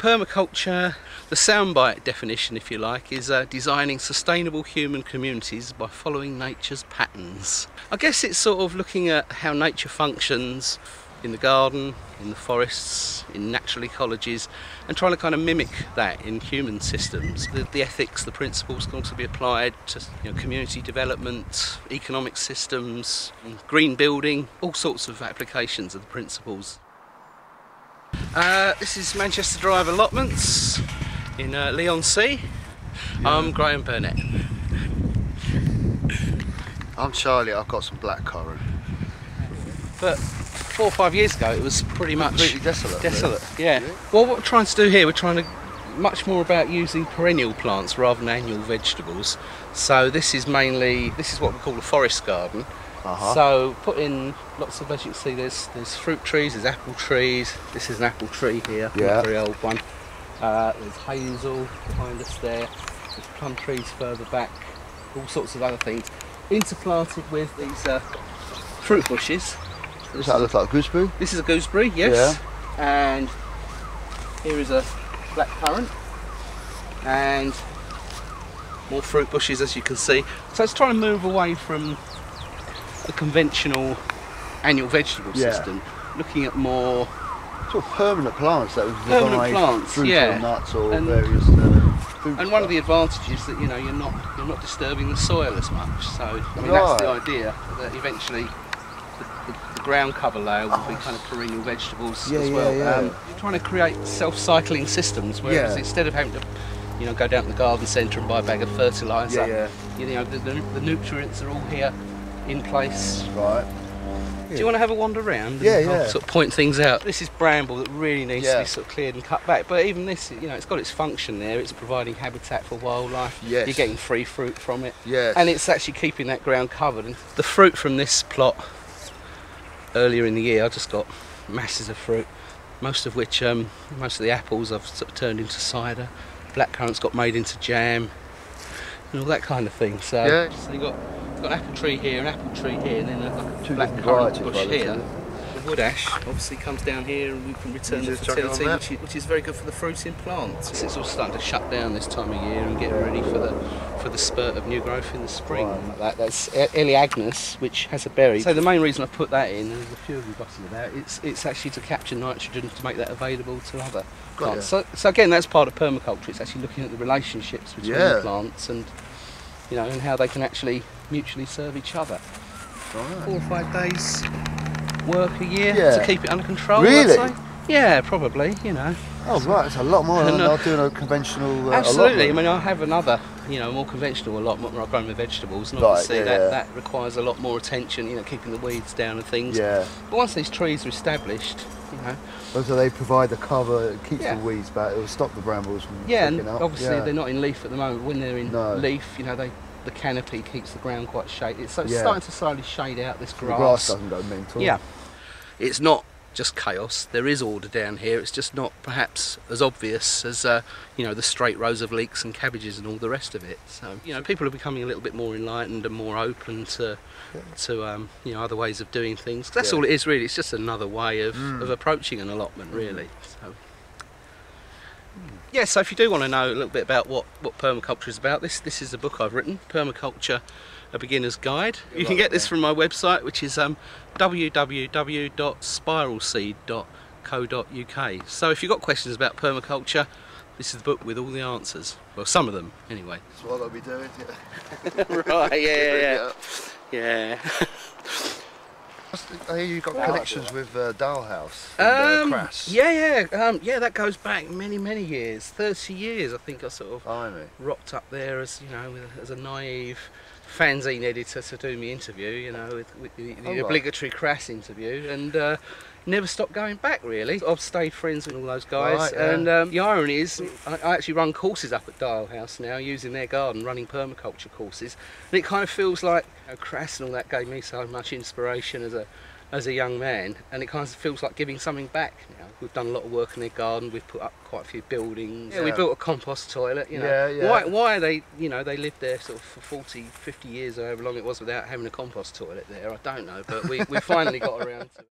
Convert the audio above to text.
permaculture, the soundbite definition, if you like, is designing sustainable human communities by following nature's patterns. I guess it's sort of looking at how nature functions in the garden, in the forests, in natural ecologies, and trying to kind of mimic that in human systems. The ethics, the principles can also be applied to community development, economic systems, green building, all sorts of applications of the principles. This is Manchester Drive allotments in Leigh-on-Sea. I'm Graham Burnett. I'm Charlie. I've got some blackcurrant. But 4 or 5 years ago it was pretty much completely desolate. Desolate, yeah. Really? Well, what we're trying to do here, we're trying to much more about using perennial plants rather than annual vegetables. So this is what we call a forest garden. So put in lots of, as you can see, there's fruit trees, there's apple trees. This is an apple tree here, a very old one. There's hazel behind us there. There's plum trees further back. All sorts of other things interplanted with these fruit bushes. Does that look like a gooseberry? This is a gooseberry, yes. Yeah. And here is a blackcurrant and more fruit bushes, as you can see. So it's trying to move away from the conventional annual vegetable system, looking at more sort of permanent plants that would provide fruit or nuts or various food. And one of the advantages that you're not disturbing the soil as much. So I mean that's the idea, that eventually the ground cover layer will be kind of perennial vegetables as well. You're trying to create self-cycling systems, whereas instead of having to go down to the garden centre and buy a bag of fertiliser, the nutrients are all here in place. Right. Do you want to have a wander around? I'll sort of point things out. This is bramble that really needs to be sort of cleared and cut back. But even this, it's got its function there. It's providing habitat for wildlife. Yes. You're getting free fruit from it. Yes. And it's actually keeping that ground covered. And the fruit from this plot earlier in the year, I just got masses of fruit. Most of the apples I've sort of turned into cider. Blackcurrants got made into jam. And all that kind of thing. So you've got an apple tree here, an apple tree here, and then a blackcurrant bush here. The wood ash obviously comes down here, and we can return the fertility, which is very good for the fruiting plants. It's all starting to shut down this time of year and get ready for the spurt of new growth in the spring. Right. That's Elaeagnus, which has a berry. So the main reason I put that in, and there's a few of them dotted about, it's actually to capture nitrogen to make that available to other plants. So again, that's part of permaculture. It's actually looking at the relationships between the plants and and how they can actually mutually serve each other. Right. 4 or 5 days work a year to keep it under control. Really? I'd say. Yeah, probably. Oh right, it's a lot more than not doing a conventional. Absolutely. allotment. I mean, I have another, more conventional allotment where I grow my vegetables, and obviously that requires a lot more attention. Keeping the weeds down and things. Yeah. But once these trees are established, So they provide the cover, it keeps the weeds back, it will stop the brambles from and up. Obviously they're not in leaf at the moment. When they're in leaf, the canopy keeps the ground quite shaded. So it's starting to slowly shade out this grass. The grass doesn't go mental. Yeah. It's not just chaos. There is order down here. It's just not perhaps as obvious as the straight rows of leeks and cabbages and all the rest of it. So people are becoming a little bit more enlightened and more open to other ways of doing things. That's all it is really. It's just another way of approaching an allotment really. So so if you do want to know a little bit about what permaculture is about, this is the book I've written, Permaculture, A Beginner's Guide. You can get this from my website, which is www.spiralseed.co.uk. So if you've got questions about permaculture, this is the book with all the answers. Well, some of them anyway. That's what I'll be doing. Right, yeah. I hear you've got connections with Dalhouse and Crass. Yeah, that goes back many years, 30 years I think. I sort of rocked up there as as a naive fanzine editor to do my interview, with the obligatory Crass interview, and never stopped going back really. I've stayed friends with all those guys, and the irony is I actually run courses up at Dalhouse now, using their garden, running permaculture courses, and it kind of feels like Crass and all that gave me so much inspiration as a young man, and it kind of feels like giving something back now. We've done a lot of work in their garden, we've put up quite a few buildings. We built a compost toilet, Why are they, they lived there sort of for 40, 50 years or however long it was without having a compost toilet there, I don't know, but we finally got around to it.